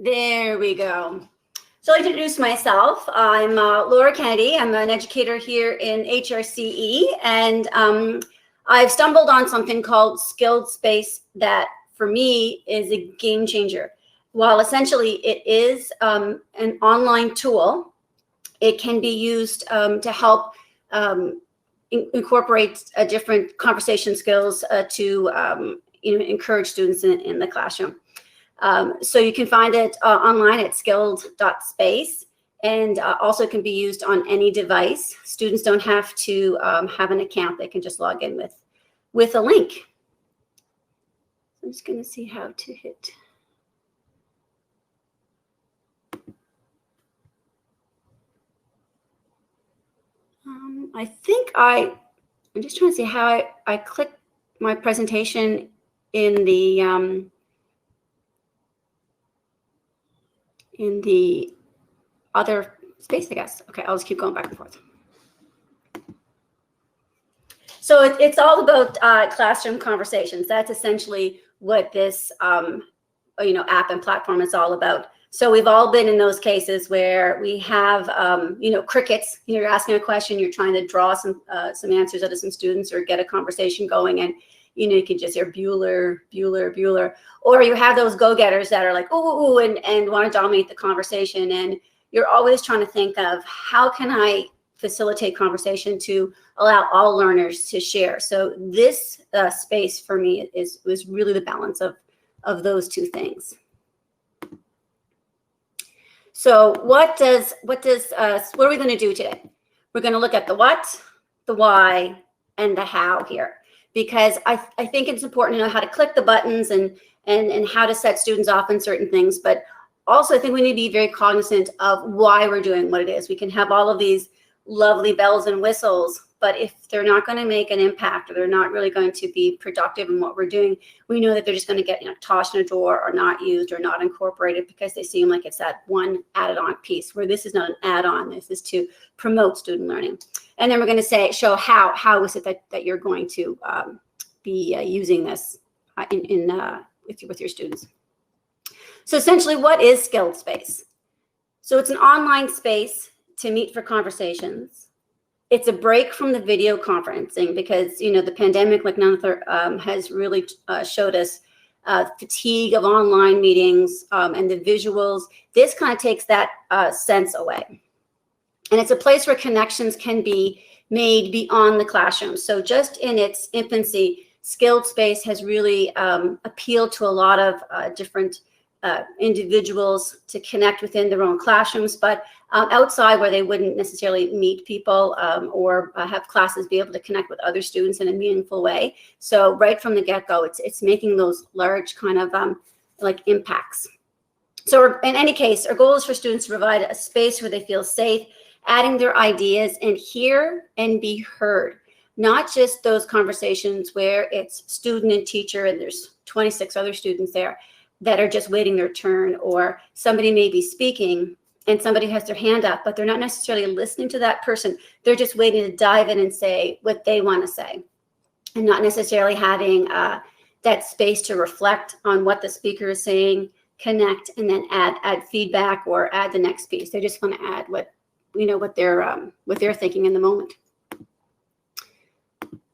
There we go. So I'd like to introduce myself. I'm Laura Kennedy. I'm an educator here in HRCE, and I've stumbled on something called Skilled Space that, for me, is a game changer. While essentially it is an online tool, it can be used to help incorporate different conversation skills to encourage students in the classroom. So you can find it online at skilled.space, and also can be used on any device. Students don't have to have an account. They can just log in with a link. I'm just going to see how to hit. I think I'm just trying to see how I click my presentation in the other space, I guess. Okay, I'll just keep going back and forth. So it's all about classroom conversations. That's essentially what this app and platform is all about. So we've all been in those cases where we have crickets. You're asking a question, you're trying to draw some answers out of some students or get a conversation going, and you can just hear Bueller, Bueller, Bueller. Or you have those go-getters that are like, ooh, and want to dominate the conversation. And you're always trying to think of, how can I facilitate conversation to allow all learners to share? So this space for me was really the balance of those two things. So what are we going to do today? We're going to look at the what, the why, and the how here, because I think it's important to know how to click the buttons and how to set students off on certain things. But also I think we need to be very cognizant of why we're doing what it is. We can have all of these lovely bells and whistles, but if they're not going to make an impact, or they're not really going to be productive in what we're doing, we know that they're just going to get tossed in a drawer, or not used, or not incorporated, because they seem like it's that one added on piece, where this is not an add-on. This is to promote student learning. And then we're going to show how is it that you're going to be using this with your students. So essentially, what is Skilled Space? So it's an online space to meet for conversations. It's a break from the video conferencing, because the pandemic, like none other, has really showed us fatigue of online meetings and the visuals. This kind of takes that sense away. And it's a place where connections can be made beyond the classroom. So just in its infancy, Skilled Space has really appealed to a lot of different individuals to connect within their own classrooms, but outside, where they wouldn't necessarily meet people or have classes, be able to connect with other students in a meaningful way. So right from the get-go, it's making those large kind of like impacts. So in any case, our goal is for students to provide a space where they feel safe, adding their ideas and hear and be heard. Not just those conversations where it's student and teacher and there's 26 other students there that are just waiting their turn, or somebody may be speaking and somebody has their hand up, but they're not necessarily listening to that person. They're just waiting to dive in and say what they want to say, and not necessarily having that space to reflect on what the speaker is saying, connect, and then add feedback or add the next piece. They just want to add what they're thinking in the moment.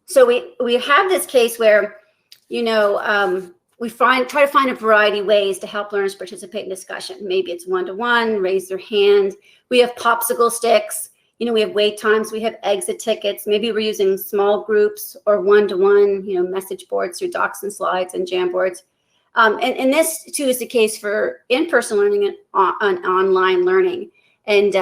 So we have this case where we try to find a variety of ways to help learners participate in discussion. Maybe it's one-to-one, raise their hand. We have popsicle sticks. We have wait times. We have exit tickets. Maybe we're using small groups or one-to-one, message boards through docs and slides and Jamboards. And this, too, is the case for in-person learning and online learning. And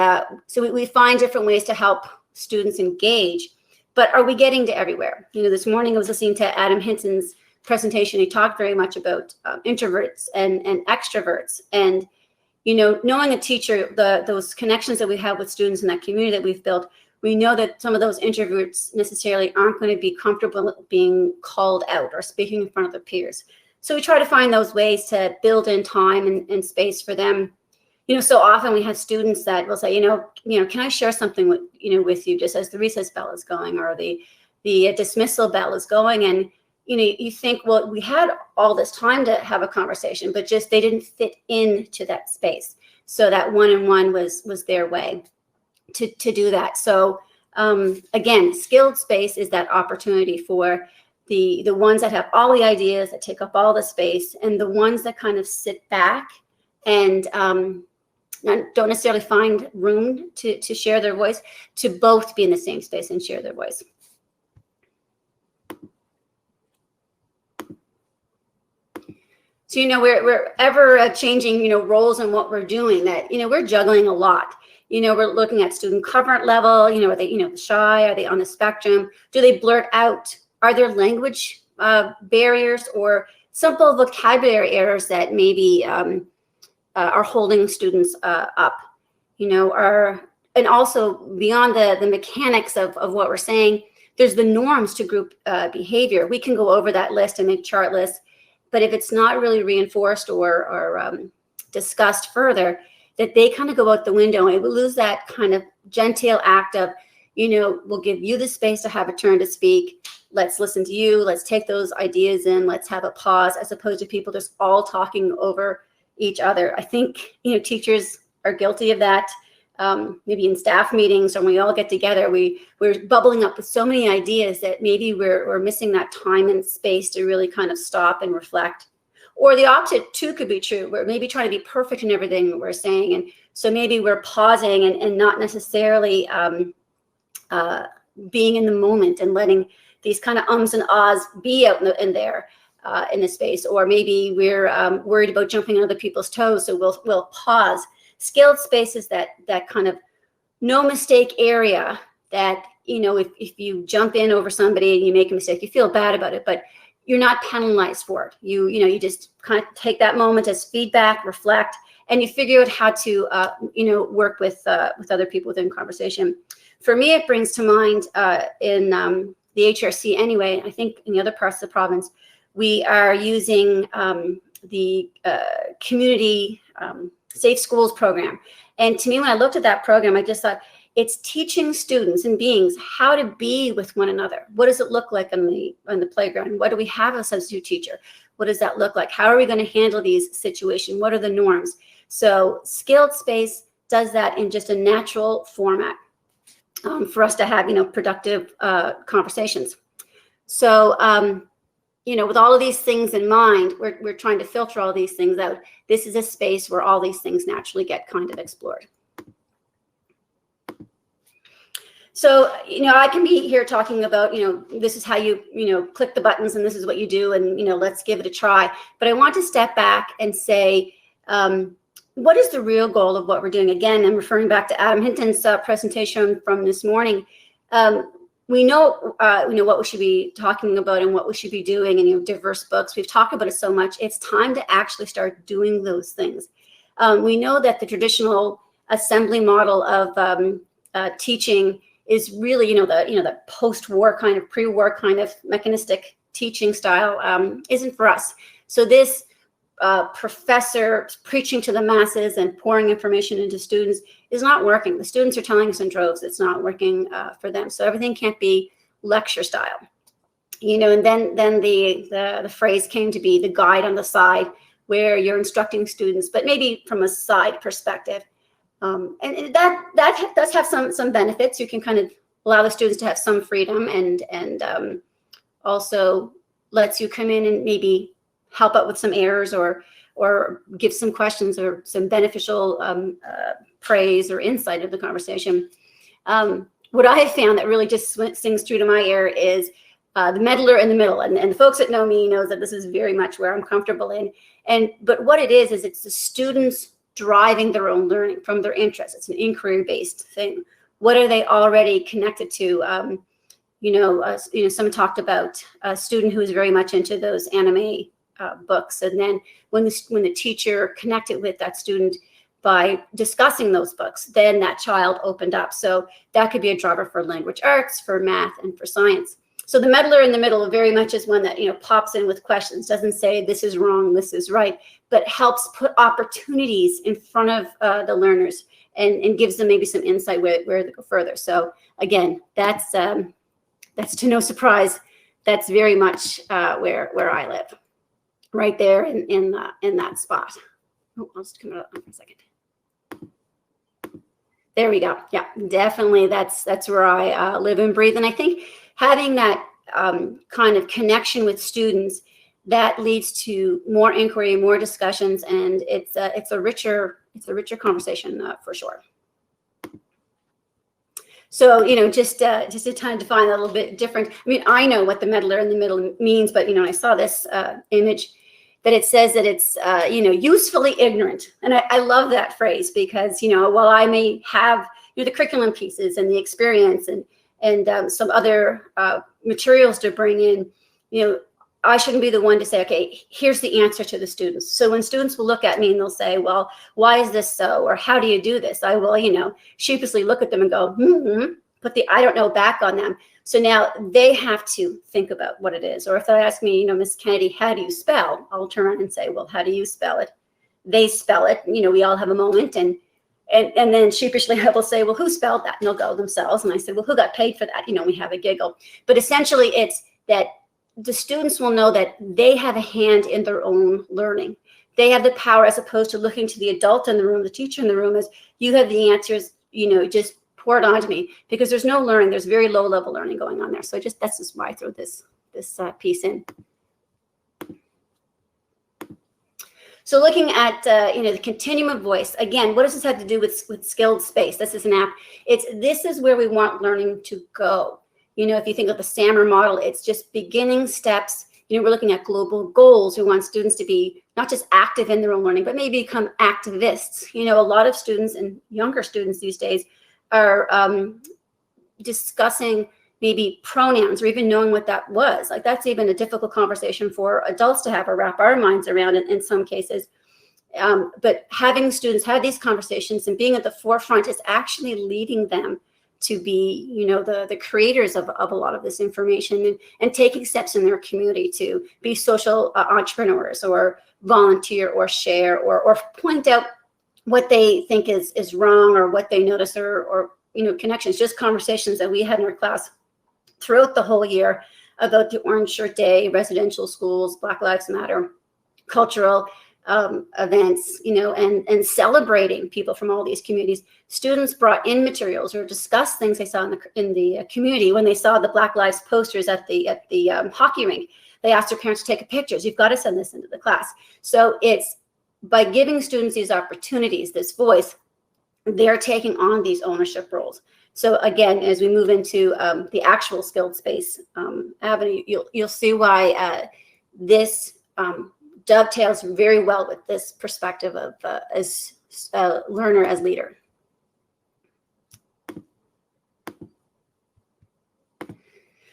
so we find different ways to help students engage. But are we getting to everywhere? This morning I was listening to Adam Hinson's presentation. He talked very much about introverts and extroverts, and knowing a teacher, those connections that we have with students in that community that we've built, we know that some of those introverts necessarily aren't going to be comfortable being called out or speaking in front of their peers. So we try to find those ways to build in time and space for them. So often we have students that will say, can I share something with you just as the recess bell is going, or the dismissal bell is going, and you think, well, we had all this time to have a conversation, but just they didn't fit into that space. So that one-on-one was their way to do that. So again, skilled space is that opportunity for the ones that have all the ideas, that take up all the space, and the ones that kind of sit back and don't necessarily find room to share their voice, to both be in the same space and share their voice. So, we're ever changing, roles in what we're doing, that, we're juggling a lot. We're looking at student comfort level, are they, shy? Are they on the spectrum? Do they blurt out? Are there language barriers or simple vocabulary errors that maybe are holding students up? And also beyond the mechanics of what we're saying, there's the norms to group behavior. We can go over that list and make chart lists, but if it's not really reinforced or discussed further, that they kind of go out the window, and we lose that kind of genteel act of, we'll give you the space to have a turn to speak. Let's listen to you. Let's take those ideas in. Let's have a pause, as opposed to people just all talking over each other. I think, teachers are guilty of that. Maybe in staff meetings, when we all get together, we're bubbling up with so many ideas that maybe we're missing that time and space to really kind of stop and reflect. Or the opposite too could be true. We're maybe trying to be perfect in everything that we're saying, and so maybe we're pausing and not necessarily being in the moment and letting these kind of ums and ahs be out in there in the space. Or maybe we're worried about jumping on other people's toes, so we'll pause. Skilled space is that kind of no mistake area that, if you jump in over somebody and you make a mistake, you feel bad about it, but you're not penalized for it. You just kind of take that moment as feedback, reflect, and you figure out how to, work with other people within conversation. For me, it brings to mind in the HRC anyway, I think in the other parts of the province, we are using the community Safe Schools program. And to me, when I looked at that program, I just thought, it's teaching students and beings how to be with one another. What does it look like on the playground? What do we have a substitute teacher? What does that look like? How are we going to handle these situations? What are the norms? So skilled space does that in just a natural format for us to have, productive conversations. So, with all of these things in mind, we're trying to filter all these things out. This is a space where all these things naturally get kind of explored. So, I can be here talking about, this is how you, click the buttons and this is what you do, and, let's give it a try. But I want to step back and say, what is the real goal of what we're doing? Again, I'm referring back to Adam Hinton's presentation from this morning. We know, what we should be talking about and what we should be doing, and, diverse books. We've talked about it so much. It's time to actually start doing those things. We know that the traditional assembly model of teaching is really, the post-war kind of, pre-war kind of mechanistic teaching style isn't for us. So this professor preaching to the masses and pouring information into students is not working. The students are telling us in droves it's not working for them. So everything can't be lecture style, and then the phrase came to be the guide on the side, where you're instructing students, but maybe from a side perspective. And that does have some benefits. You can kind of allow the students to have some freedom, and also lets you come in and maybe help out with some errors or give some questions or some beneficial praise or insight of the conversation. What I have found that really just sings through to my ear is the meddler in the middle. And the folks that know me knows that this is very much where I'm comfortable in. But what it is it's the students driving their own learning from their interests. It's an inquiry-based thing. What are they already connected to? Someone talked about a student who is very much into those anime books, and then when the teacher connected with that student by discussing those books, then that child opened up. So that could be a driver for language arts, for math, and for science. So the meddler in the middle very much is one that pops in with questions, doesn't say this is wrong, this is right, but helps put opportunities in front of the learners and gives them maybe some insight where to go further. So again, that's to no surprise that's very much where I live, right there in that spot. Oh, I'll just come out for a second. There we go. Yeah, definitely. That's where I live and breathe. And I think having that kind of connection with students, that leads to more inquiry, more discussions, and it's a richer conversation for sure. So, just to kind of define that a little bit different. I mean, I know what the meddler in the middle means, but I saw this image that it says that it's usefully ignorant, and I love that phrase because while I may have the curriculum pieces and the experience and some other materials to bring in, I shouldn't be the one to say, okay, here's the answer to the students. So when students will look at me and they'll say, well, why is this so? Or how do you do this? I will, sheepishly look at them and go, put the I don't know back on them. So now they have to think about what it is. Or if they ask me, Miss Kennedy, how do you spell? I'll turn around and say, well, how do you spell it? They spell it. We all have a moment. And then sheepishly I will say, well, who spelled that? And they'll go themselves. And I say, well, who got paid for that? We have a giggle. But essentially it's that the students will know that they have a hand in their own learning. They have the power, as opposed to looking to the adult in the room, the teacher in the room, as you have the answers, just pour it onto me, because there's no learning. There's very low level learning going on there. So that's just why I throw this piece in. So looking at, the continuum of voice, again, what does this have to do with skilled space? This is an app. This is where we want learning to go. If you think of the SAMR model, it's just beginning steps. We're looking at global goals. We want students to be not just active in their own learning, but maybe become activists. A lot of students and younger students these days are discussing maybe pronouns or even knowing what that was. Like that's even a difficult conversation for adults to have or wrap our minds around in some cases. But having students have these conversations and being at the forefront is actually leading them to be, the creators of a lot of this information and taking steps in their community to be social entrepreneurs or volunteer or share or point out what they think is wrong or what they notice or connections. Just conversations that we had in our class throughout the whole year about the Orange Shirt Day, residential schools, Black Lives Matter, cultural events, and celebrating people from all these communities. Students brought in materials or discussed things they saw in the community. When they saw the Black Lives posters at the hockey rink, they asked their parents to take pictures. You've got to send this into the class. So it's by giving students these opportunities, this voice, they're taking on these ownership roles. So again, as we move into the actual skilled space avenue, you'll see why this dovetails very well with this perspective of as a learner as leader.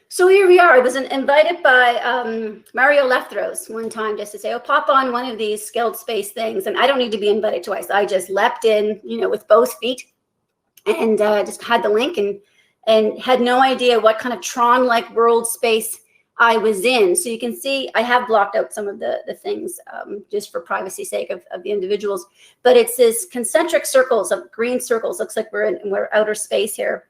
So here we are. I was invited by Mario Lefthros one time just to say, oh, pop on one of these skilled space things. And I don't need to be invited twice. I just leapt in, with both feet and just had the link and had no idea what kind of Tron-like world space I was in. So you can see I have blocked out some of the things just for privacy sake of the individuals. But it's this concentric circles of green circles. Looks like we're outer space here.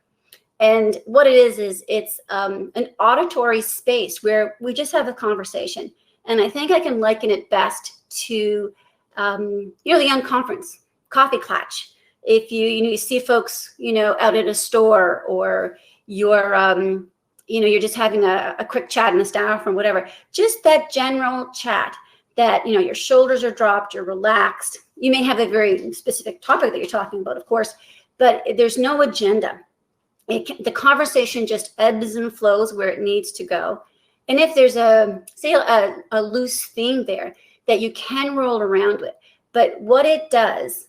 And what it is it's an auditory space where we just have a conversation. And I think I can liken it best to, the young conference, coffee clatch. If you see folks, out at a store or you're, you're just having a quick chat in the staff room, whatever, just that general chat that, your shoulders are dropped, you're relaxed. You may have a very specific topic that you're talking about, of course, but there's no agenda. The conversation just ebbs and flows where it needs to go. And if there's a loose theme there that you can roll around with, but what it does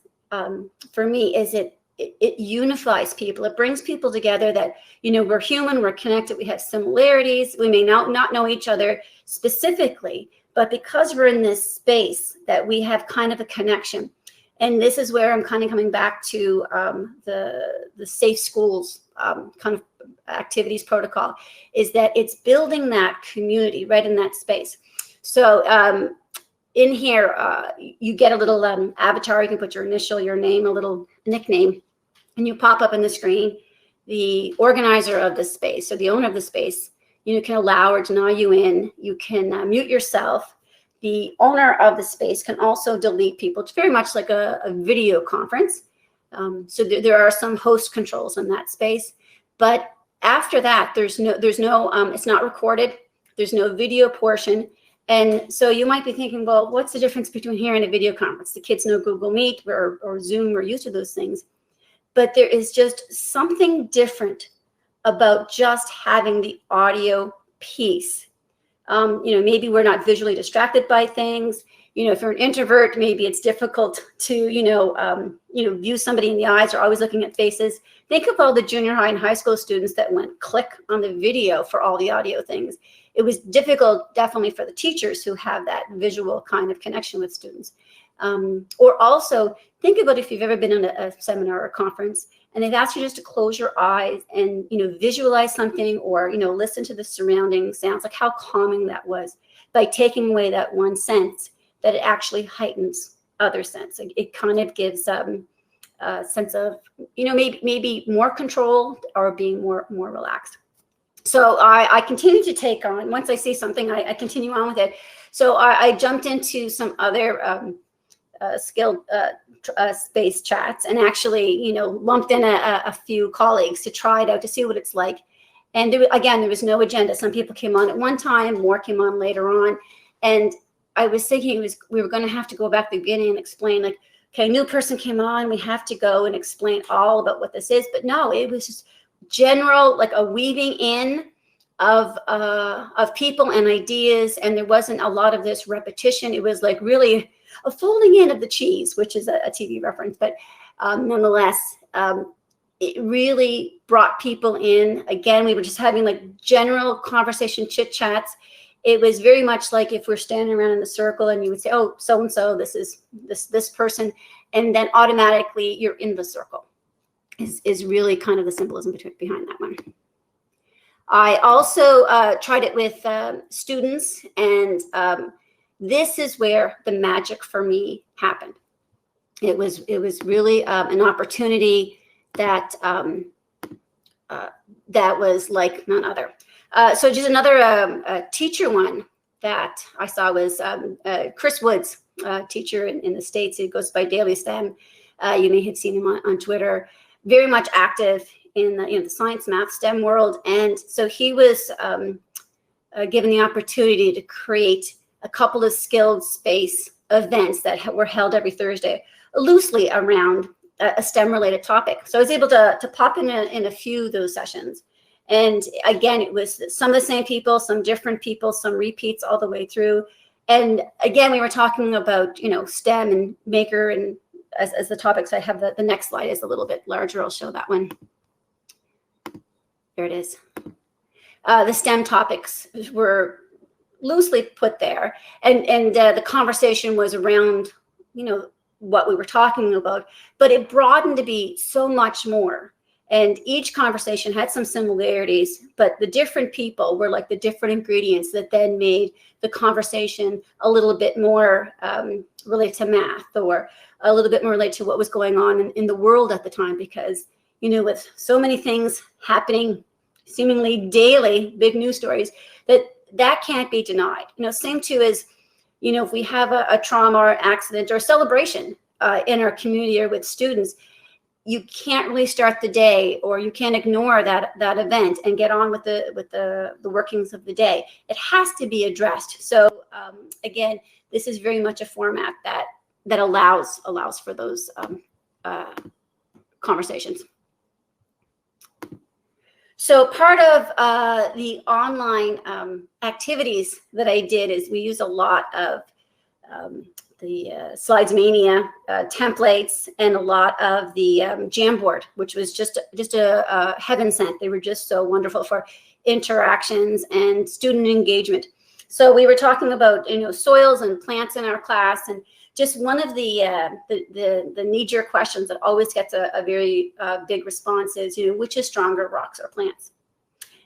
for me is it unifies people. It brings people together that, we're human, we're connected, we have similarities. We may not know each other specifically, but because we're in this space that we have kind of a connection. And this is where I'm kind of coming back to the safe schools kind of activities protocol, is that it's building that community right in that space. So in here, you get a little avatar. You can put your initial, your name, a little nickname, and you pop up on the screen. The organizer of the space, or the owner of the space, You can allow or deny you in. You can mute yourself. The owner of the space can also delete people. It's very much like a video conference. So there are some host controls in that space. But after that, there's no, it's not recorded. There's no video portion. And so you might be thinking, well, what's the difference between here and a video conference? The kids know Google Meet or Zoom, or used to those things. But there is just something different about just having the audio piece. Maybe we're not visually distracted by things. If you're an introvert, maybe it's difficult to, view somebody in the eyes or always looking at faces. Think of all the junior high and high school students that went click on the video for all the audio things. It was difficult, definitely, for the teachers who have that visual kind of connection with students. Or also think about if you've ever been in a seminar or a conference and they've asked you just to close your eyes and, visualize something, or, listen to the surrounding sounds, like how calming that was. By taking away that one sense, that it actually heightens other sense. It kind of gives a sense of, maybe more control or being more relaxed. So I continue to take on, once I see something, I continue on with it. So I jumped into some other skilled space chats, and actually, lumped in a few colleagues to try it out, to see what it's like. And there was no agenda. Some people came on at one time, more came on later on. And I was thinking we were going to have to go back to the beginning and explain, like, okay, new person came on, we have to go and explain all about what this is. But no, it was just general, like a weaving in of people and ideas. And there wasn't a lot of this repetition. It was like really a folding in of the cheese, which is a TV reference, but nonetheless, it really brought people in. Again, we were just having like general conversation, chit chats. It was very much like if we're standing around in the circle and you would say, oh, so-and-so, this is this person, and then automatically you're in the circle is really kind of the symbolism behind that one. I also tried it with students, and this is where the magic for me happened. It was really an opportunity that that was like none other. So just another teacher one that I saw was Chris Woods, teacher in the States. He goes by Daily STEM. You may have seen him on Twitter. Very much active in the science, math, STEM world. And so he was given the opportunity to create a couple of skilled space events that were held every Thursday, loosely around a STEM-related topic. So I was able to pop in a few of those sessions. And again, it was some of the same people, some different people, some repeats all the way through. And again, we were talking about, STEM and maker, and as the topics. I have the next slide is a little bit larger. I'll show that one. There it is. The STEM topics were loosely put there, and the conversation was around, what we were talking about, but it broadened to be so much more. And each conversation had some similarities, but the different people were like the different ingredients that then made the conversation a little bit more related to math, or a little bit more related to what was going on in the world at the time. Because, with so many things happening seemingly daily, big news stories, that can't be denied. Same too as, if we have a trauma or accident or celebration in our community or with students, you can't really start the day, or you can't ignore that event and get on with the workings of the day. It has to be addressed. So again, this is very much a format that allows for those conversations. So part of the online activities that I did is we use a lot of the Slidesmania templates, and a lot of the Jamboard, which was just a heaven sent. They were just so wonderful for interactions and student engagement. So we were talking about soils and plants in our class, and just one of the knee-jerk questions that always gets a very big response is, which is stronger, rocks or plants?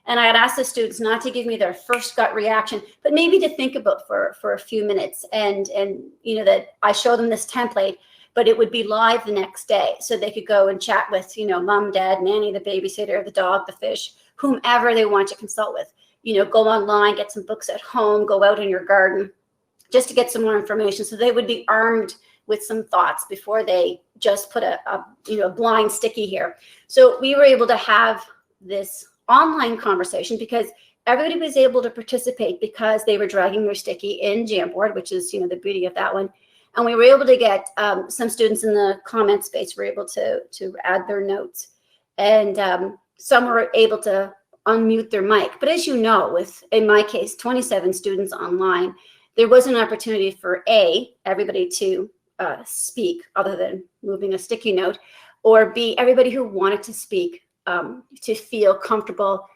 And I had asked the students not to give me their first gut reaction, but maybe to think about for a few minutes, and that I show them this template, but it would be live the next day, so they could go and chat with mom, dad, nanny, the babysitter, the dog, the fish, whomever they want to consult with. go online, get some books at home, go out in your garden, just to get some more information. So they would be armed with some thoughts before they just put a blind sticky here. So we were able to have this online conversation because everybody was able to participate because they were dragging their sticky in Jamboard, which is, the beauty of that one. And we were able to get some students in the comment space were able to add their notes. And some were able to unmute their mic. But as you know, in my case, 27 students online, there was an opportunity for everybody to speak other than moving a sticky note, or B, everybody who wanted to speak to feel comfortable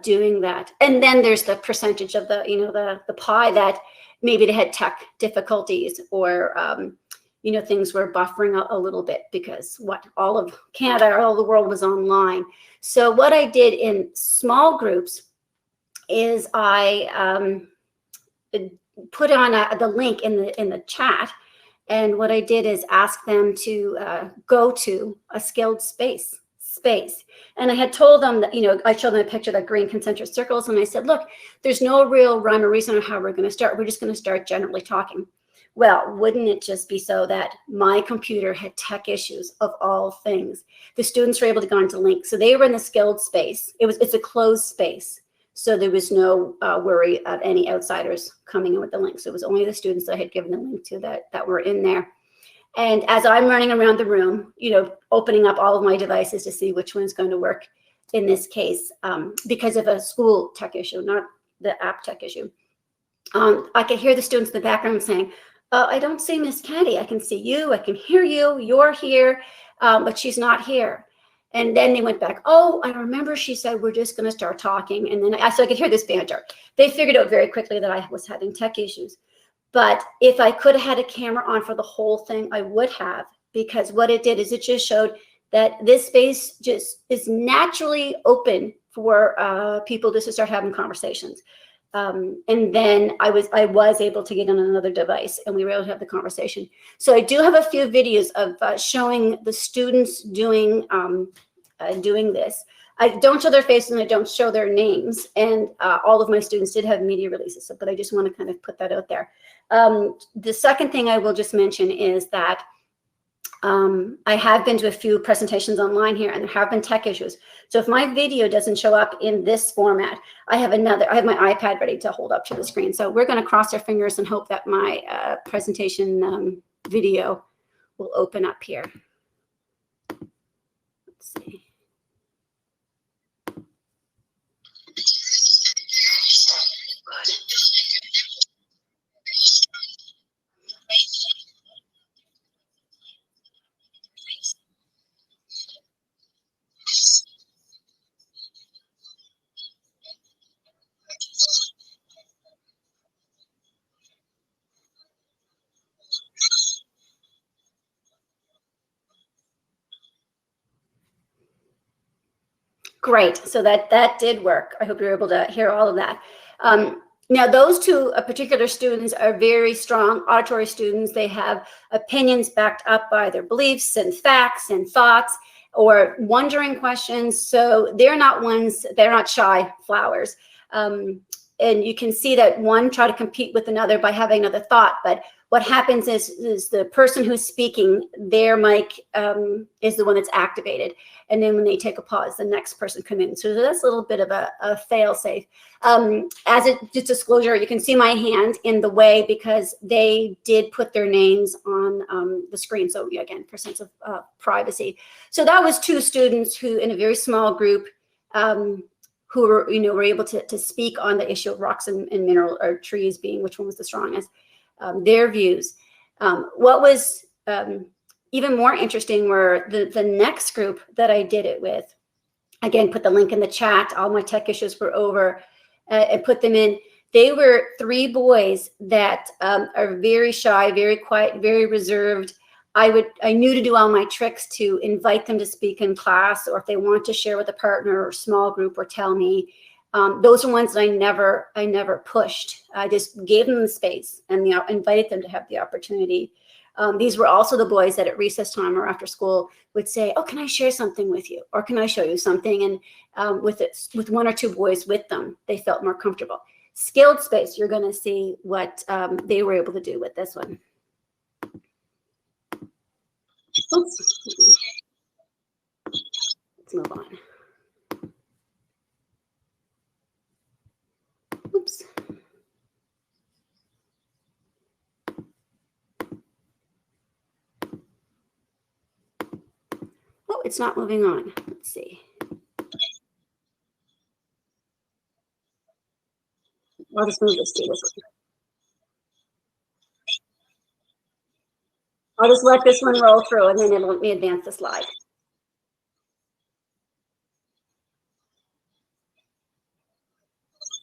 doing that. And then there's the percentage of the pie that maybe they had tech difficulties or things were buffering a little bit because all of Canada or all the world was online. So what I did in small groups is I put on the link in the chat, and what I did is ask them to go to a skilled space. And I had told them that, I showed them a picture of the green concentric circles, and I said, look, there's no real rhyme or reason on how we're going to start. We're just going to start generally talking. Well, wouldn't it just be so that my computer had tech issues of all things? The students were able to go into links. So they were in the skilled space. It's a closed space. So there was no worry of any outsiders coming in with the link. So it was only the students that I had given the link to that were in there. And as I'm running around the room, opening up all of my devices to see which one's going to work in this case, because of a school tech issue, not the app tech issue, I could hear the students in the background saying, I don't see Miss Kennedy. I can see you. I can hear you. You're here, but she's not here. And then they went back, oh, I remember she said, we're just going to start talking. And then so I could hear this banter. They figured out very quickly that I was having tech issues. But if I could have had a camera on for the whole thing, I would have, because what it did is it just showed that this space just is naturally open for people just to start having conversations. And then I was able to get on another device, and we were able to have the conversation. So I do have a few videos of showing the students doing this. I don't show their faces and I don't show their names. And all of my students did have media releases, but I just want to kind of put that out there. The second thing I will just mention is that I have been to a few presentations online here, and there have been tech issues. So if my video doesn't show up in this format, I have my iPad ready to hold up to the screen. So we're going to cross our fingers and hope that my presentation video will open up here. Let's see. Great. So that did work. I hope you're able to hear all of that. Now, those two particular students are very strong auditory students. They have opinions backed up by their beliefs and facts and thoughts or wondering questions. So they're not shy flowers. And you can see that one try to compete with another by having another thought. But what happens is the person who's speaking, their mic is the one that's activated. And then when they take a pause, the next person comes in. So that's a little bit of a fail-safe. Just disclosure, you can see my hand in the way because they did put their names on the screen. So again, for sense of privacy. So that was two students who, in a very small group, who were able to speak on the issue of rocks and mineral or trees being which one was the strongest. Their views. What was even more interesting were the next group that I did it with. Again, put the link in the chat. All my tech issues were over and put them in. They were three boys that are very shy, very quiet, very reserved. I knew to do all my tricks to invite them to speak in class, or if they want to share with a partner or small group or tell me. Those are ones that I never pushed. I just gave them the space and invited them to have the opportunity These were also the boys that at recess time or after school would say, oh, can I share something with you? Or can I show you something? And with one or two boys with them, they felt more comfortable. Skilled space, you're going to see what they were able to do with this one. Oops. Let's move on. Oops. Oh, it's not moving on. Let's see. I'll just move this to this one. I'll just let this one roll through and then it'll let me advance the slide.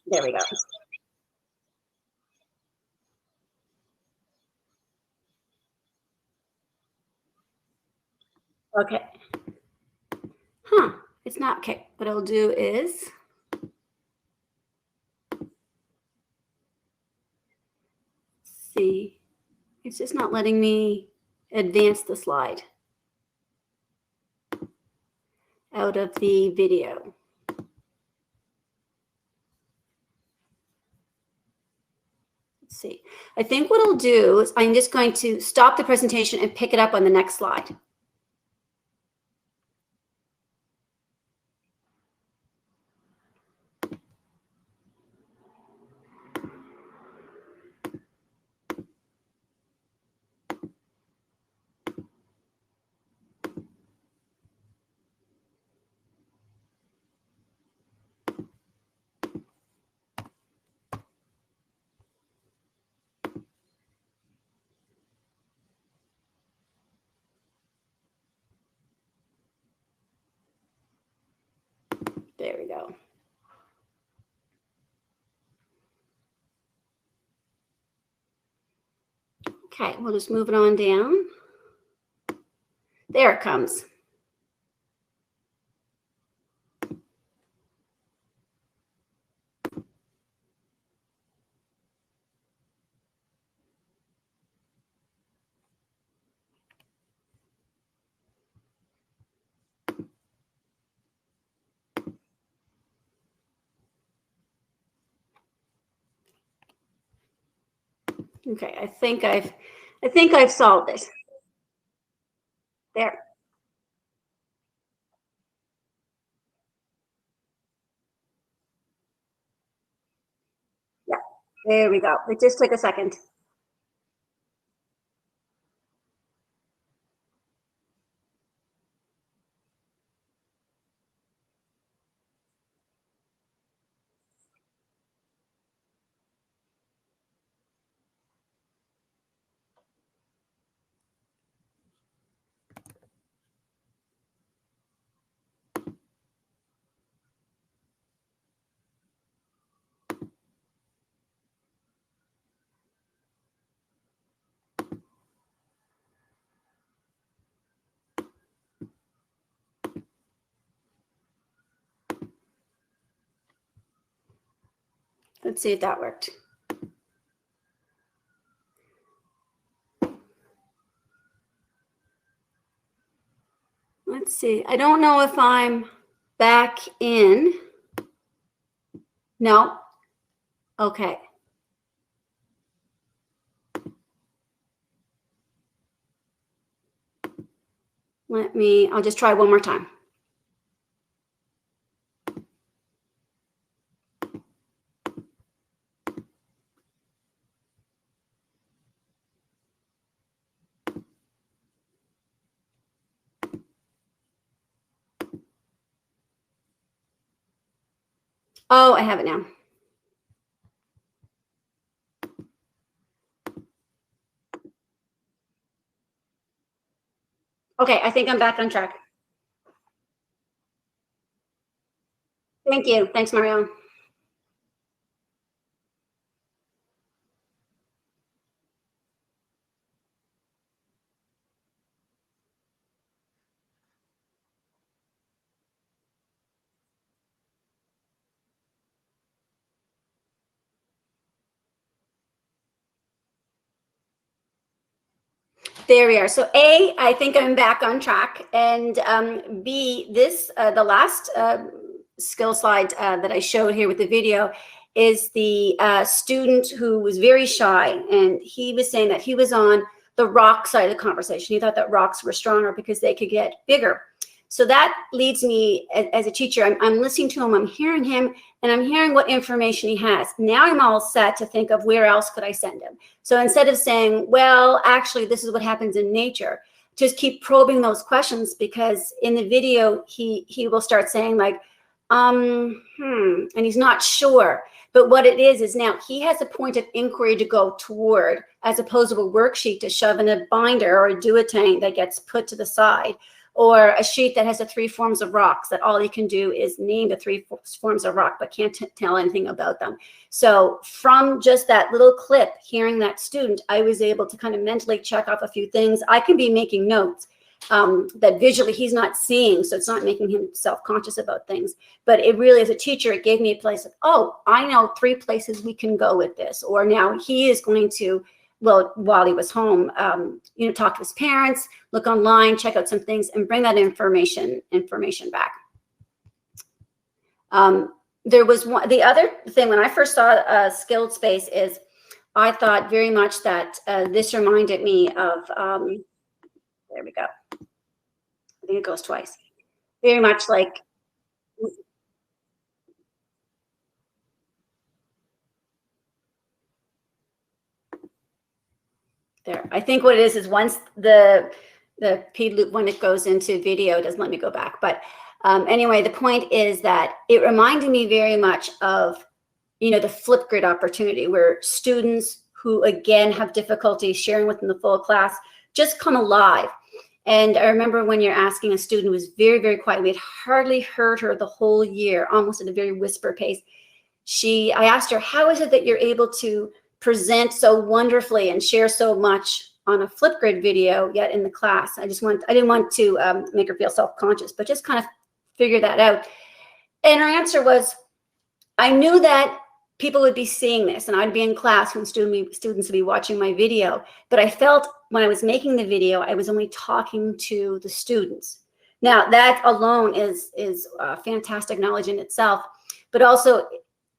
There we go. Okay. Huh. It's not okay. What I'll do is see. It's just not letting me advance the slide out of the video. Let's see. I think what I'll do is I'm just going to stop the presentation and pick it up on the next slide. There we go. Okay, we'll just move it on down. There it comes. Okay, I think I've solved it. There. Yeah, there we go. It just took a second. Let's see if that worked. Let's see. I don't know if I'm back in. No. Okay. I'll just try one more time. Oh, I have it now. Okay, I think I'm back on track. Thank you. Thanks, Mario. There we are. So A, I think I'm back on track. And B, this, the last skill slide that I showed here with the video is the student who was very shy. And he was saying that he was on the rock side of the conversation. He thought that rocks were stronger because they could get bigger. So that leads me, as a teacher, I'm listening to him, I'm hearing him, and I'm hearing what information he has. Now I'm all set to think of where else could I send him. So instead of saying, well, actually, this is what happens in nature, just keep probing those questions, because in the video, he will start saying like, and he's not sure. But what it is now he has a point of inquiry to go toward, as opposed to a worksheet to shove in a binder or a do-a-tank that gets put to the side, or a sheet that has the 3 forms of rocks that all you can do is name the 3 forms of rock, but can't tell anything about them. So from just that little clip, hearing that student, I was able to kind of mentally check off a few things. I can be making notes that visually he's not seeing, so it's not making him self-conscious about things. But it really, as a teacher, it gave me a place of, oh, I know 3 places we can go with this. Or now he is going to, well, while he was home, talk to his parents, look online, check out some things, and bring that information back. There was the other thing when I first saw Skilled Space is I thought very much that this reminded me of, there we go. I think it goes twice. Very much like, there. I think what it is once the P loop, when it goes into video, it doesn't let me go back. But anyway, the point is that it reminded me very much of, the Flipgrid opportunity, where students who, again, have difficulty sharing within the full class just come alive. And I remember when you're asking a student who was very, very quiet, we had hardly heard her the whole year, almost at a very whisper pace. I asked her, how is it that you're able to present so wonderfully and share so much on a Flipgrid video, yet in the class? I didn't want to make her feel self-conscious, but just kind of figure that out. And her answer was, I knew that people would be seeing this, and I'd be in class when students would be watching my video. But I felt when I was making the video, I was only talking to the students. Now, that alone is fantastic knowledge in itself, but also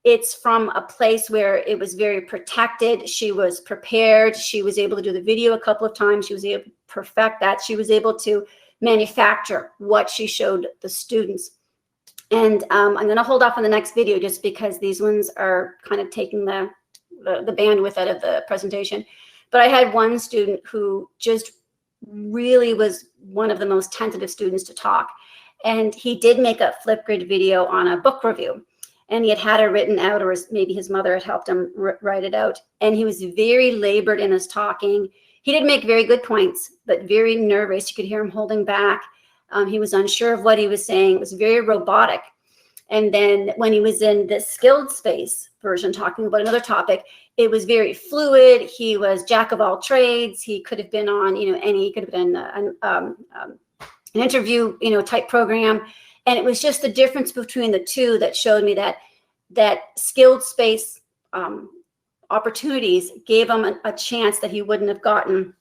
it's from a place where it was very protected. She was prepared. She was able to do the video a couple of times. She was able to perfect that. She was able to manufacture what she showed the students. And I'm going to hold off on the next video just because these ones are kind of taking the bandwidth out of the presentation. But I had one student who just really was one of the most tentative students to talk. And he did make a Flipgrid video on a book review. And he had it written out, or maybe his mother had helped him write it out. And he was very labored in his talking. He did make very good points, but very nervous. You could hear him holding back. He was unsure of what he was saying. It was very robotic. And then when he was in the Skilled Space version, talking about another topic, it was very fluid. He was jack of all trades. He could have been on, he could have been an interview, type program. And it was just the difference between the two that showed me that Skilled Space opportunities gave him a chance that he wouldn't have gotten,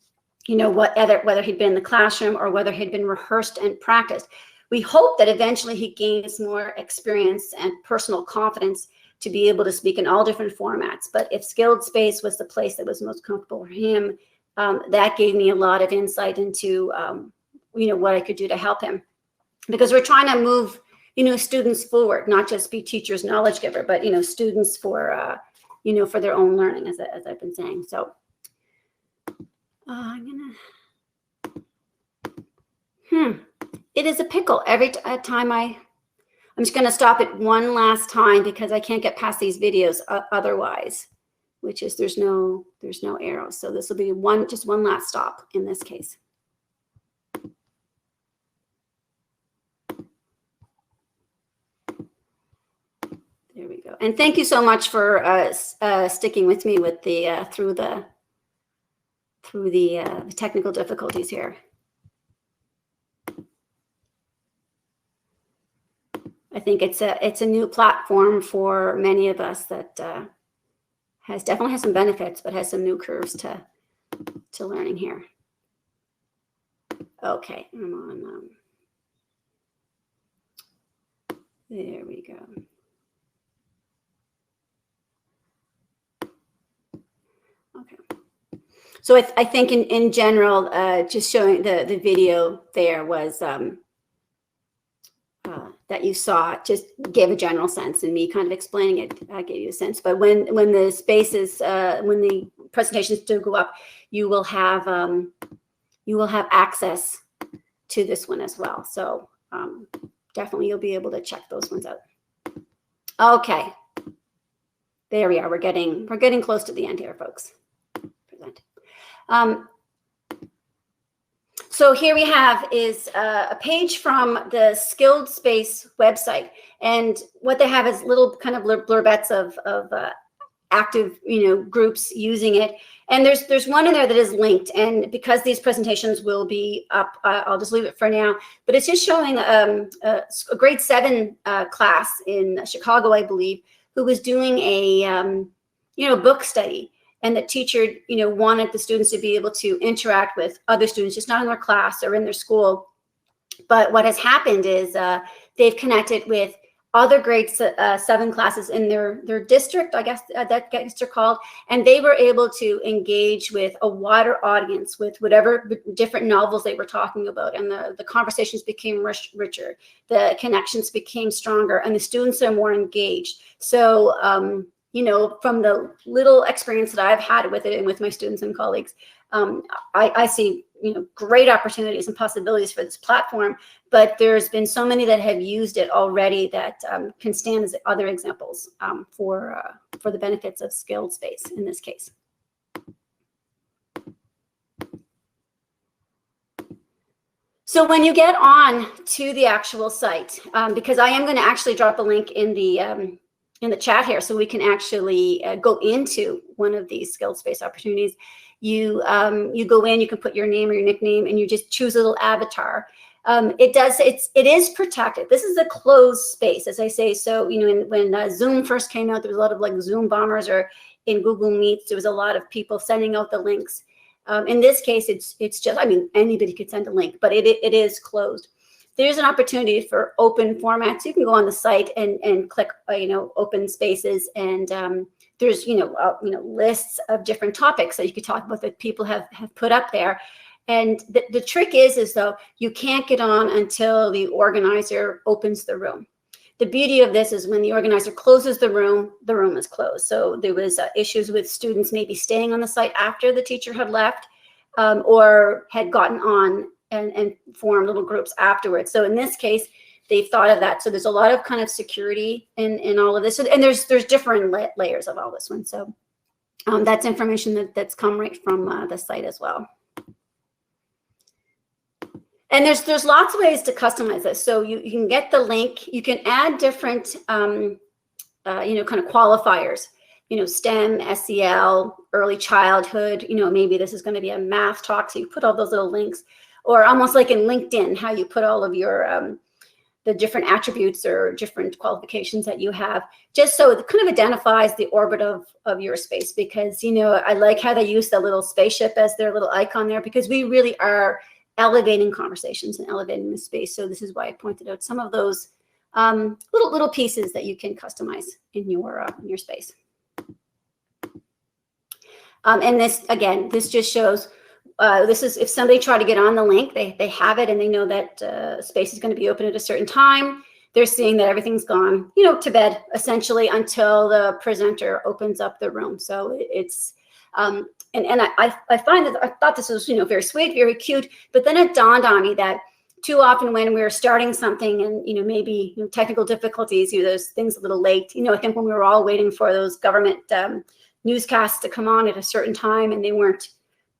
whether he'd been in the classroom or whether he'd been rehearsed and practiced. We hope that eventually he gains more experience and personal confidence to be able to speak in all different formats. But if Skilled Space was the place that was most comfortable for him, that gave me a lot of insight into, what I could do to help him. Because we're trying to move, students forward, not just be teachers' knowledge giver, but, students for, for their own learning, as I've been saying. So I'm gonna, it is a pickle every time I'm just gonna stop it one last time because I can't get past these videos otherwise, which is there's no arrows. So this will be just one last stop in this case. There we go. And thank you so much for sticking with me with the through the technical difficulties here. I think it's a new platform for many of us that definitely has some benefits, but has some new curves to learning here. Okay, I'm on. There we go. Okay. So I think in general, just showing the video there was that you saw just gave a general sense, and me kind of explaining it gave you a sense. But when the spaces, when the presentations do go up, you will have access to this one as well. So definitely you'll be able to check those ones out. Okay, there we are. We're getting close to the end here, folks. Present. So here we have is a page from the Skilled Space website, and what they have is little kind of blurbettes of active groups using it. And there's one in there that is linked, and because these presentations will be up, I'll just leave it for now. But it's just showing a grade 7 class in Chicago, I believe, who was doing a book study. And the teacher, wanted the students to be able to interact with other students, just not in their class or in their school. But what has happened is they've connected with other grade 7 classes in their district, I guess that they're called, and they were able to engage with a wider audience with whatever different novels they were talking about, and the conversations became richer, the connections became stronger, and the students are more engaged. So from the little experience that I've had with it and with my students and colleagues, I see, great opportunities and possibilities for this platform. But there's been so many that have used it already that can stand as other examples for the benefits of skilled space in this case. So when you get on to the actual site, because I am going to actually drop a link in the chat here, so we can actually go into one of these skilled space opportunities. You go in, you can put your name or your nickname, and you just choose a little avatar. It is protected. This is a closed space, as I say. So when Zoom first came out, there was a lot of like Zoom bombers, or in Google Meets, there was a lot of people sending out the links. In this case, it's just, anybody could send a link, but it is closed. There's an opportunity for open formats. You can go on the site and click, open spaces, and there's lists of different topics that you could talk about that people have put up there. And the trick is though, you can't get on until the organizer opens the room. The beauty of this is when the organizer closes the room is closed. So there was issues with students maybe staying on the site after the teacher had left, or had gotten on and form little groups afterwards. So in this case, they've thought of that. So there's a lot of kind of security in all of this. And there's different layers of all this one. So that's information that's come right from the site as well. And there's lots of ways to customize this. So you can get the link. You can add different, kind of qualifiers. STEM, SEL, early childhood. Maybe this is going to be a math talk. So you put all those little links. Or almost like in LinkedIn, how you put all of your the different attributes or different qualifications that you have, just so it kind of identifies the orbit of your space. Because I like how they use the little spaceship as their little icon there, because we really are elevating conversations and elevating the space. So this is why I pointed out some of those little pieces that you can customize in your space. And this just shows. This is if somebody tried to get on the link, they have it, and they know that space is going to be open at a certain time. They're seeing that everything's gone, to bed essentially until the presenter opens up the room. So it's and I find that I thought this was very sweet, very cute, but then it dawned on me that too often when we're starting something and maybe technical difficulties, those things a little late. I think when we were all waiting for those government newscasts to come on at a certain time and they weren't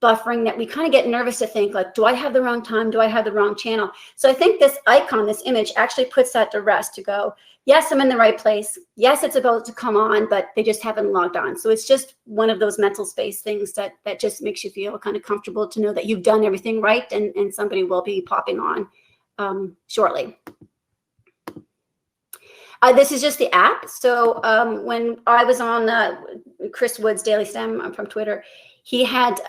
buffering, that we kind of get nervous to think like, do I have the wrong time? Do I have the wrong channel? So I think this icon, this image actually puts that to rest, to go, yes, I'm in the right place. Yes, it's about to come on, but they just haven't logged on. So it's just one of those mental space things that just makes you feel kind of comfortable to know that you've done everything right, and somebody will be popping on shortly. This is just the app. So when I was on Chris Wood's Daily STEM from Twitter, he had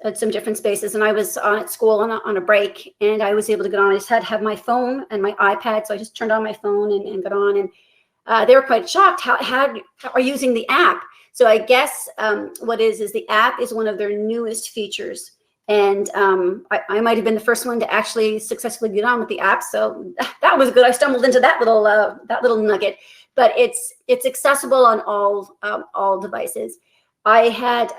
at some different spaces, and I was at school on a break, and I was able to get on. I just had to have my phone and my iPad, so I just turned on my phone and got on, and they were quite shocked how are using the app. So I guess what is the app is one of their newest features, and I might have been the first one to actually successfully get on with the app, so that was good. I stumbled into that little nugget, but it's accessible on all devices. I had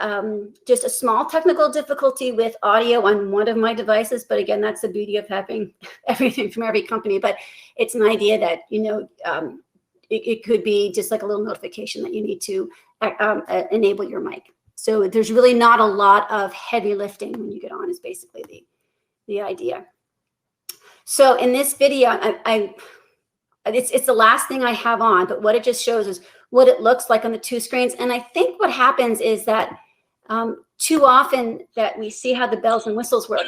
just a small technical difficulty with audio on one of my devices, but again, that's the beauty of having everything from every company. But it's an idea that, you know, it could be just like a little notification that you need to enable your mic. So there's really not a lot of heavy lifting when you get on, is basically the idea. So in this video, it's the last thing I have on, but what it just shows is what it looks like on the two screens. And I think what happens is that too often that we see how the bells and whistles work.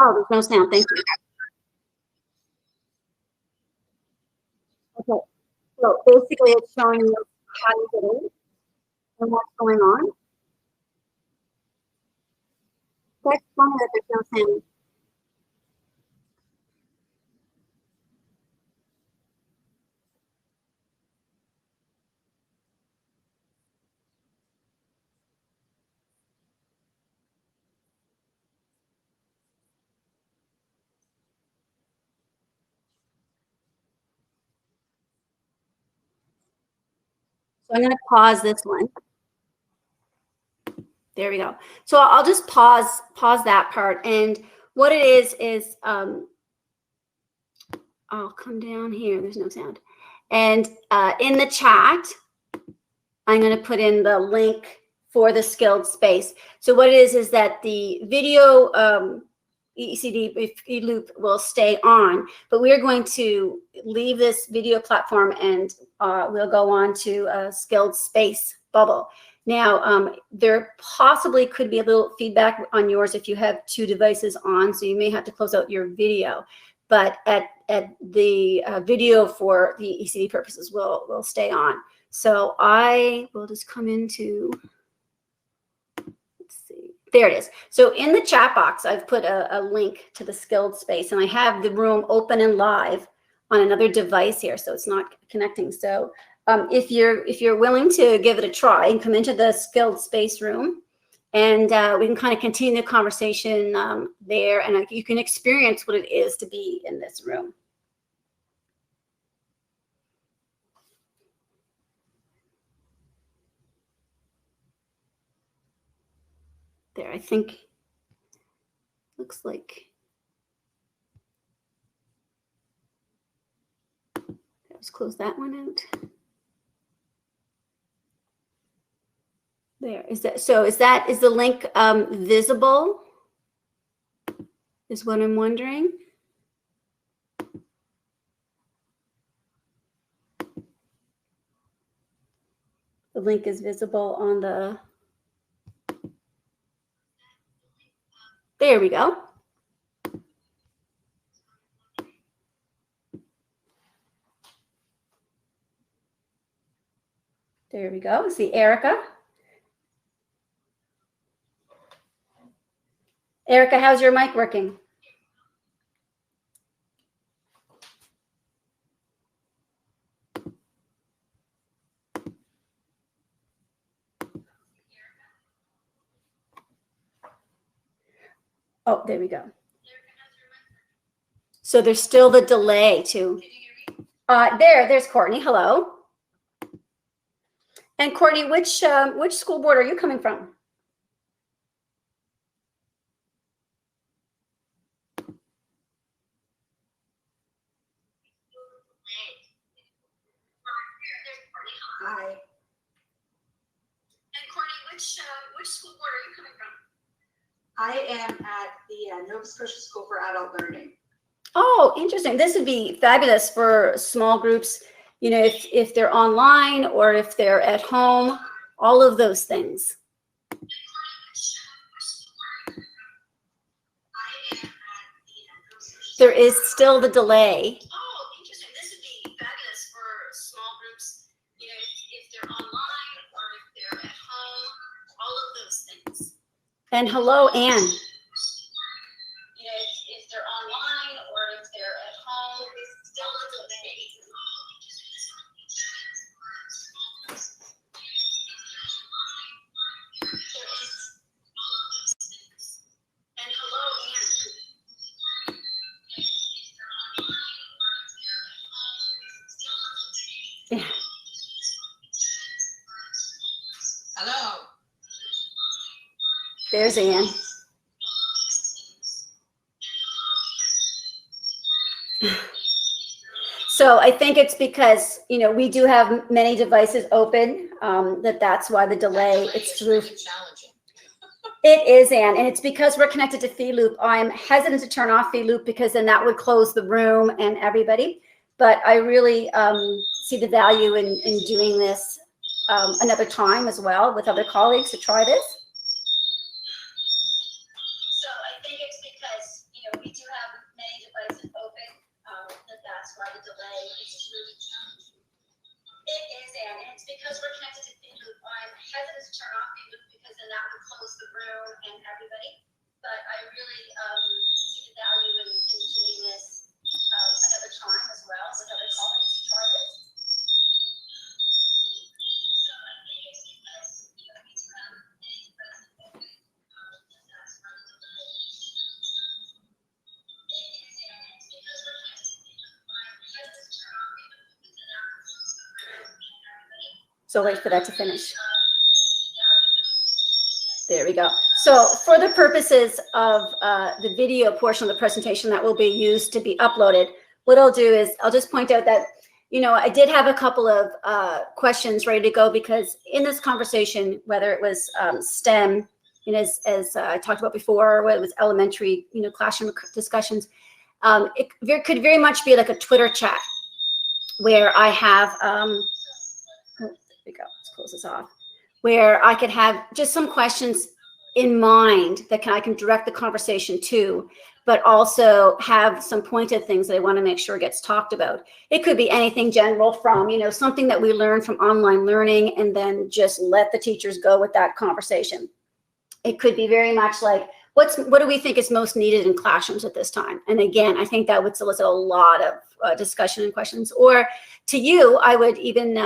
Oh, there's no sound. Thank you. Okay. So basically, it's showing you how you get in and what's going on. That's funny that there's no sound. So I'm going to pause this one. There we go. So I'll just pause that part. And what it is I'll come down here. There's no sound. And in the chat, I'm going to put in the link for the skilled space. So what it is that the video ECD loop will stay on, but we're going to leave this video platform and we'll go on to a skilled space bubble. Now, there possibly could be a little feedback on yours if you have two devices on, so you may have to close out your video. But at the video for the ECD purposes will stay on. So I will just come into, let's see, there it is. So in the chat box, I've put a link to the skilled space, and I have the room open and live on another device here, so it's not connecting. So if you're willing to give it a try and come into the skilled space room, and we can kind of continue the conversation there, and you can experience what it is to be in this room. There, I think, looks like, let's close that one out. There, is the link visible, is what I'm wondering. The link is visible on the, there we go. There we go. See Erica. Erica, how's your mic working? Oh, there we go. So there's still the delay too. There's Courtney. Hello. And Courtney, which school board are you coming from? which school board are you coming from? I am at the Nova Scotia School for Adult Learning. Oh, interesting. This would be fabulous for small groups, you know, if they're online or if they're at home, all of those things. There is still the delay. Oh, interesting. This would be fabulous for small groups, you know, if they're online or if they're at home, all of those things. And hello, Anne. You know, if they're online or if they're at home, still the delay. And hello, Anne. Yeah. Hello. There's Anne. So I think it's because, you know, we do have many devices open, that's why the delay, it's through. Challenging. It is, Anne, and it's because we're connected to FeedLoop. I'm hesitant to turn off FeedLoop because then that would close the room and everybody. But I really see the value in doing this another time as well with other colleagues to try this. So I think it's because, you know, we do have many devices open, that's why the delay is really challenging. It is, Anne, and it's because we're connected to FeedLoop. I'm hesitant to turn off FeedLoop because then that would close the room and everybody. But I really see the value in doing this another time as well with other colleagues to try this. So I think it's because, you know, we do have many devices open, that's why the delay is challenging. It is, Anne, and it's because we're connected to FeedLoop. I'm hesitant to turn off FeedLoop because then that would close the room and everybody. So wait for that to finish. There we go. So for the purposes of the video portion of the presentation that will be used to be uploaded, what I'll do is I'll just point out that, you know, I did have a couple of questions ready to go because in this conversation, whether it was STEM, you know, as I talked about before, whether it was elementary, you know, classroom discussions, it could very much be like a Twitter chat where I have, there we go, let's close this off, where I could have just some questions in mind that I can direct the conversation to, but also have some pointed things that I want to make sure gets talked about. It could be anything general from, you know, something that we learned from online learning and then just let the teachers go with that conversation. It could be very much like, what do we think is most needed in classrooms at this time? And again, I think that would solicit a lot of discussion and questions. Or to you, I would even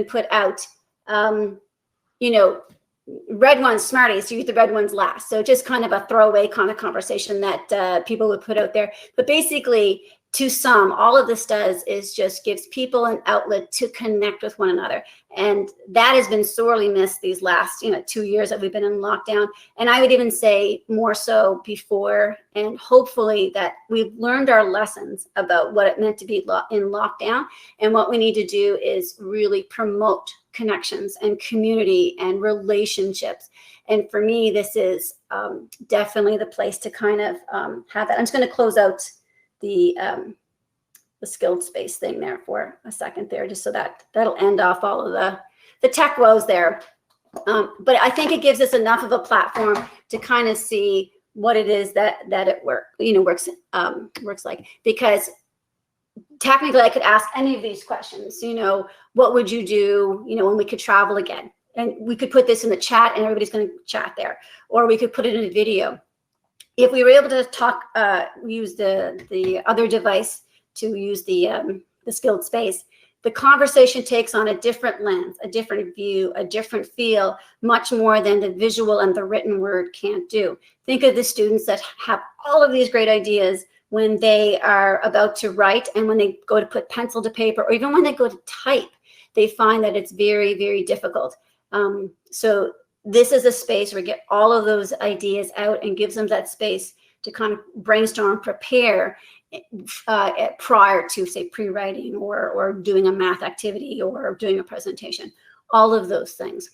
put out, you know, red ones, Smarties, you eat the red ones last. So just kind of a throwaway kind of conversation that people would put out there. But basically, to some, all of this does is just gives people an outlet to connect with one another. And that has been sorely missed these last, you know, 2 years that we've been in lockdown. And I would even say more so before, and hopefully that we've learned our lessons about what it meant to be in lockdown. And what we need to do is really promote connections and community and relationships. And for me, this is definitely the place to kind of have that. I'm just going to close out the skilled space thing there for a second there, just so that that'll end off all of the tech woes there. But I think it gives us enough of a platform to kind of see what it is that it works like. Because technically, I could ask any of these questions. You know, what would you do? You know, when we could travel again, and we could put this in the chat, and everybody's going to chat there, or we could put it in a video. If we were able to talk, use the other device to use the skilled space, the conversation takes on a different lens, a different view, a different feel, much more than the visual and the written word can't do. Think of the students that have all of these great ideas when they are about to write, and when they go to put pencil to paper, or even when they go to type, they find that it's very, very difficult. So this is a space where we get all of those ideas out and gives them that space to kind of brainstorm, prepare prior to, say, pre-writing or doing a math activity or doing a presentation, all of those things.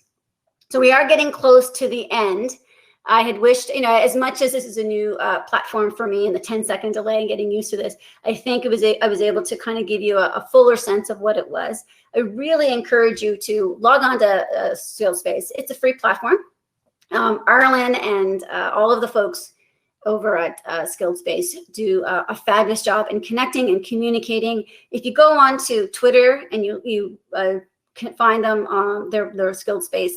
So we are getting close to the end. I had wished, as much as this is a new platform for me and the 10-second delay and getting used to this, I think I was able to kind of give you a fuller sense of what it was. I really encourage you to log on to SkillSpace. It's a free platform. Arlen and all of the folks over at SkillSpace do a fabulous job in connecting and communicating. If you go on to Twitter and you can find them on their SkillSpace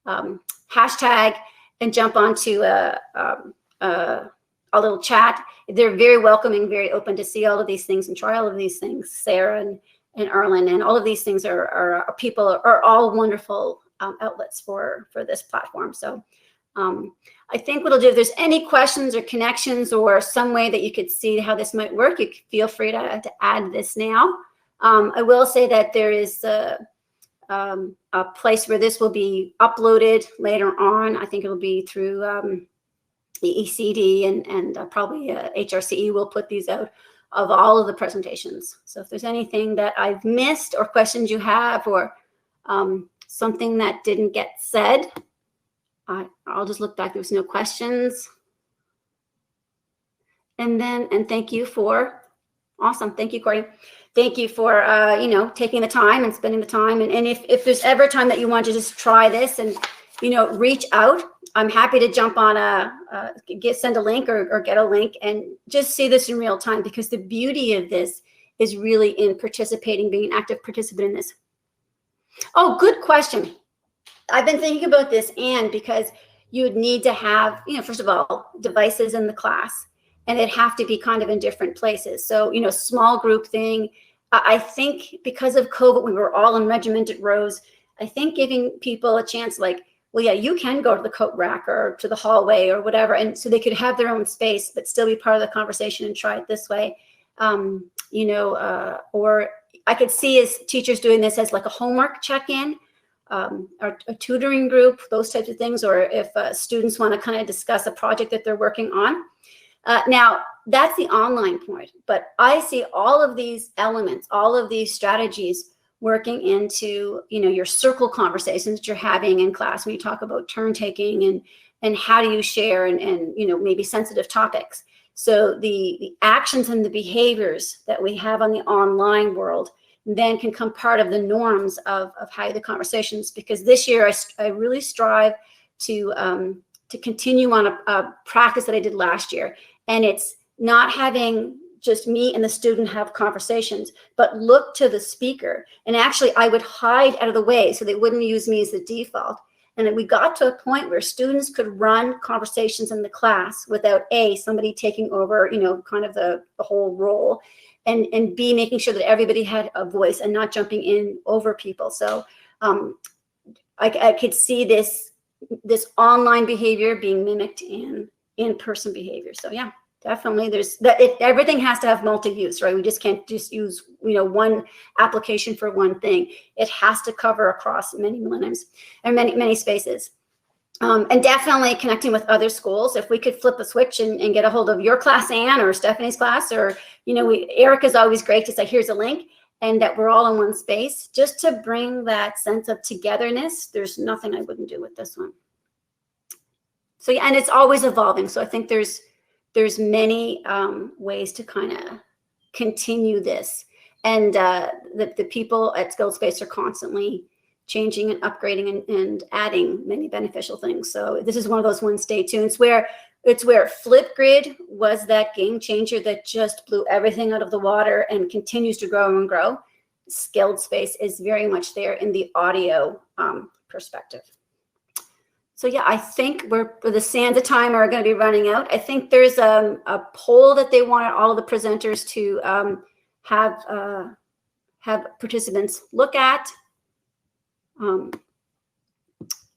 hashtag and jump onto a little chat, they're very welcoming, very open to see all of these things and try all of these things. Sarah and Arlen and all of these things are all wonderful outlets for this platform. So I think what I'll do, if there's any questions or connections or some way that you could see how this might work, you can feel free to add this now. I will say that there is a place where this will be uploaded later on. I think it'll be through the ECD and probably HRCE will put these out of all of the presentations. So if there's anything that I've missed or questions you have or something that didn't get said, I'll just look back. There was no questions. And thank you for, awesome. Thank you, Corey. Thank you for, taking the time and spending the time. And if there's ever time that you want to just try this and, reach out, I'm happy to jump on send a link or get a link and just see this in real time, because the beauty of this is really in participating, being an active participant in this. Oh, good question. I've been thinking about this, Anne, because you would need to have, first of all, devices in the class, and it'd have to be kind of in different places. So, small group thing. I think because of COVID, we were all in regimented rows. I think giving people a chance, like, well, yeah, you can go to the coat rack or to the hallway or whatever, and so they could have their own space, but still be part of the conversation and try it this way. Or I could see as teachers doing this as like a homework check-in. Or a tutoring group, those types of things, or if students want to kind of discuss a project that they're working on. Now, that's the online point, but I see all of these elements, all of these strategies working into, your circle conversations that you're having in class when you talk about turn taking and how do you share and maybe sensitive topics. So the actions and the behaviors that we have on the online world then can come part of the norms of how the conversations, because this year I really strive to continue on a practice that I did last year. And it's not having just me and the student have conversations, but look to the speaker. And actually I would hide out of the way so they wouldn't use me as the default. And then we got to a point where students could run conversations in the class without somebody taking over, kind of the whole role. And B, making sure that everybody had a voice and not jumping in over people. So I could see this online behavior being mimicked in-person behavior. So yeah, definitely everything has to have multi-use, right? We just can't just use, one application for one thing. It has to cover across many millenniums and many spaces. And definitely connecting with other schools. If we could flip a switch and get a hold of your class, Anne, or Stephanie's class, or, Erica's always great to say, here's a link, and that we're all in one space, just to bring that sense of togetherness. There's nothing I wouldn't do with this one. So yeah, and it's always evolving. So I think there's many ways to kind of continue this. And the people at SkillSpace are constantly changing and upgrading and adding many beneficial things. So this is one of those ones, stay tuned. It's where Flipgrid was that game changer that just blew everything out of the water and continues to grow and grow. SkillSpace is very much there in the audio perspective. So yeah, I think the sands of time are going to be running out. I think there's a poll that they wanted all of the presenters to have participants look at.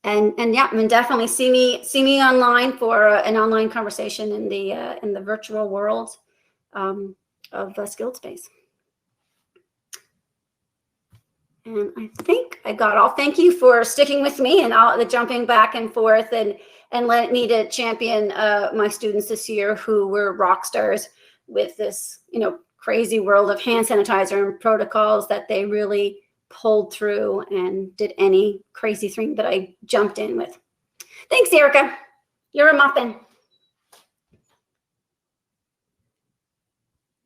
And yeah, I mean, definitely see me online for an online conversation in the virtual world of SkillSpace. And I think I got all. Thank you for sticking with me and all the jumping back and forth and letting me to champion my students this year who were rock stars with this, crazy world of hand sanitizer and protocols that they really pulled through and did any crazy thing that I jumped in with. Thanks, Erica. You're a muffin.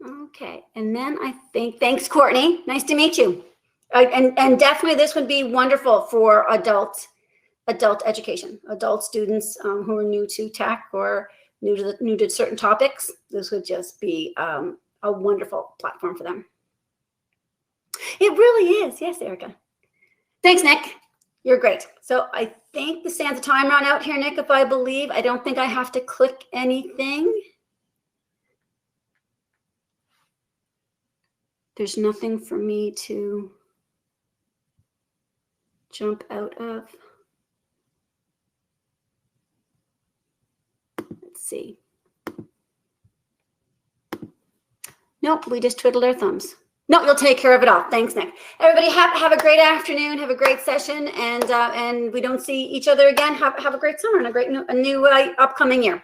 Okay, and then I think, thanks, Courtney. Nice to meet you. And definitely this would be wonderful for adult education, adult students who are new to tech or new to certain topics. This would just be a wonderful platform for them. It really is. Yes, Erica. Thanks, Nick. You're great. So I think the stands a timer on out here, Nick, if I believe. I don't think I have to click anything. There's nothing for me to jump out of. Let's see. Nope, we just twiddled our thumbs. No, you'll take care of it all. Thanks, Nick. Everybody have a great afternoon. Have a great session. And we don't see each other again. Have a great summer and a new upcoming year.